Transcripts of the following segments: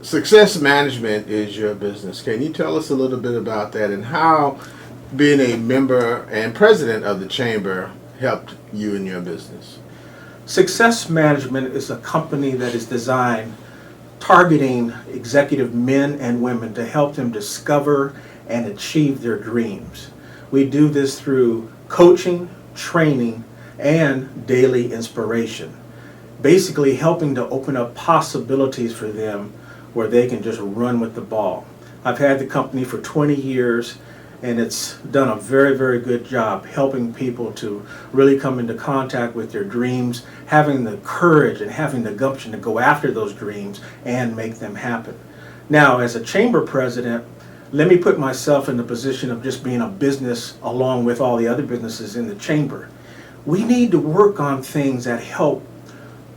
Success management is your business. Can you tell us a little bit about that and how being a member and president of the chamber helped you in your business? Success Management is a company that is designed targeting executive men and women to help them discover and achieve their dreams. We do this through coaching, training, and daily inspiration. Basically helping to open up possibilities for them where they can just run with the ball. I've had the company for 20 years and it's done a very, very good job helping people to really come into contact with their dreams, having the courage and having the gumption to go after those dreams and make them happen. Now, as a chamber president, let me put myself in the position of just being a business along with all the other businesses in the chamber. We need to work on things that help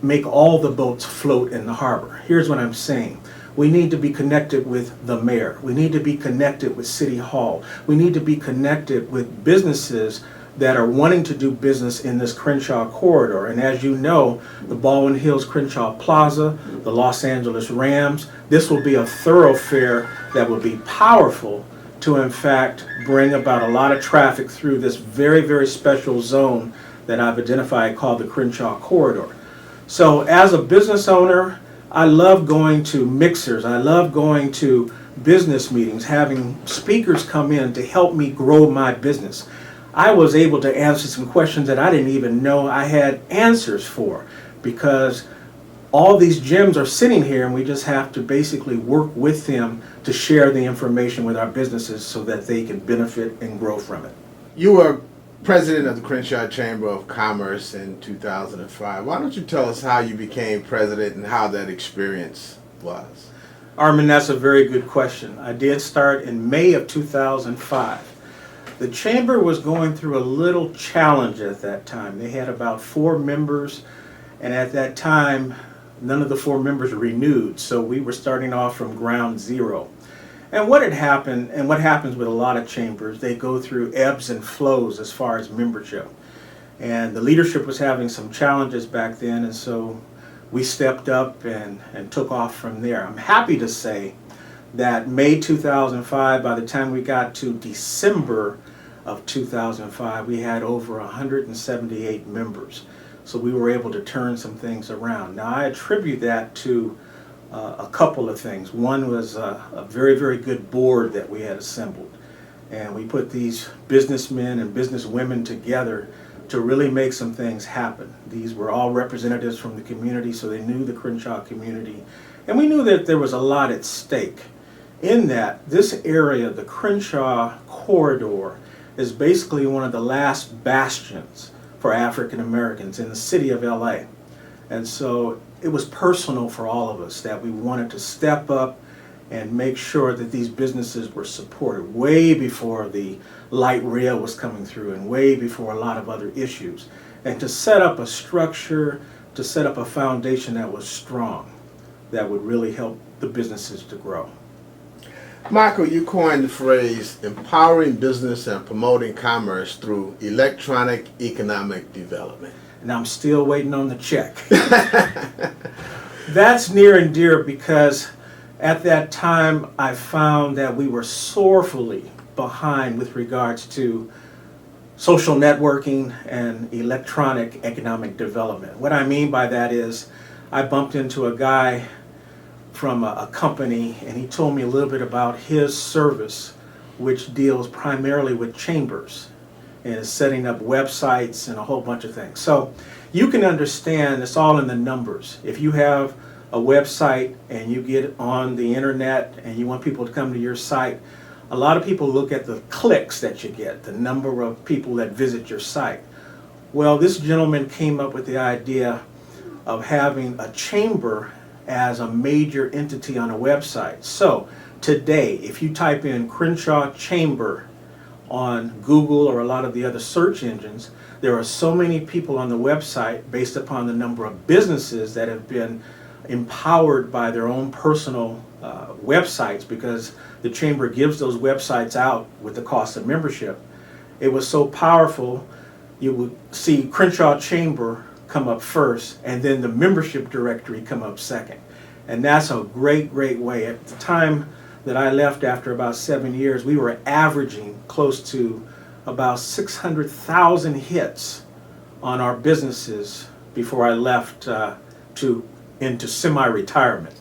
make all the boats float in the harbor. Here's what I'm saying. We need to be connected with the mayor. We need to be connected with City Hall. We need to be connected with businesses that are wanting to do business in this Crenshaw corridor. And as you know, the Baldwin Hills Crenshaw Plaza, the Los Angeles Rams, this will be a thoroughfare that will be powerful to in fact bring about a lot of traffic through this very, very special zone that I've identified called the Crenshaw corridor. So as a business owner, I love going to mixers. I love going to business meetings, having speakers come in to help me grow my business. I was able to answer some questions that I didn't even know I had answers for, because all these gems are sitting here and we just have to basically work with them to share the information with our businesses so that they can benefit and grow from it. You were president of the Crenshaw Chamber of Commerce in 2005. Why don't you tell us how you became president and how that experience was? Armen, that's a very good question. I did start in May of 2005. The chamber was going through a little challenge at that time. They had about 4 members, and at that time, none of the 4 members renewed, so we were starting off from ground zero. And what had happened, and what happens with a lot of chambers, they go through ebbs and flows as far as membership. And the leadership was having some challenges back then, and so we stepped up and took off from there. I'm happy to say that May 2005, by the time we got to December of 2005, we had over 178 members. So we were able to turn some things around. Now I attribute that to a couple of things. One was a very, very good board that we had assembled. And we put these businessmen and businesswomen together to really make some things happen. These were all representatives from the community, so they knew the Crenshaw community. And we knew that there was a lot at stake. In that, this area, the Crenshaw corridor, is basically one of the last bastions for African Americans in the city of LA. And so it was personal for all of us that we wanted to step up and make sure that these businesses were supported way before the light rail was coming through and way before a lot of other issues. And to set up a structure, to set up a foundation that was strong, that would really help the businesses to grow. Michael, you coined the phrase empowering business and promoting commerce through electronic economic development. And I'm still waiting on the check. That's near and dear because at that time I found that we were sorely behind with regards to social networking and electronic economic development. What I mean by that is I bumped into a guy from a company and he told me a little bit about his service, which deals primarily with chambers and is setting up websites and a whole bunch of things. So you can understand it's all in the numbers. If you have a website and you get on the internet and you want people to come to your site, a lot of people look at the clicks that you get, the number of people that visit your site. Well, this gentleman came up with the idea of having a chamber as a major entity on a website. So today, if you type in Crenshaw Chamber on Google or a lot of the other search engines, there are so many people on the website based upon the number of businesses that have been empowered by their own personal websites, because the chamber gives those websites out with the cost of membership. It was so powerful, you would see Crenshaw Chamber come up first and then the membership directory come up second. And that's a great, great way. At the time that I left after about 7 years, we were averaging close to about 600,000 hits on our businesses before I left into semi-retirement.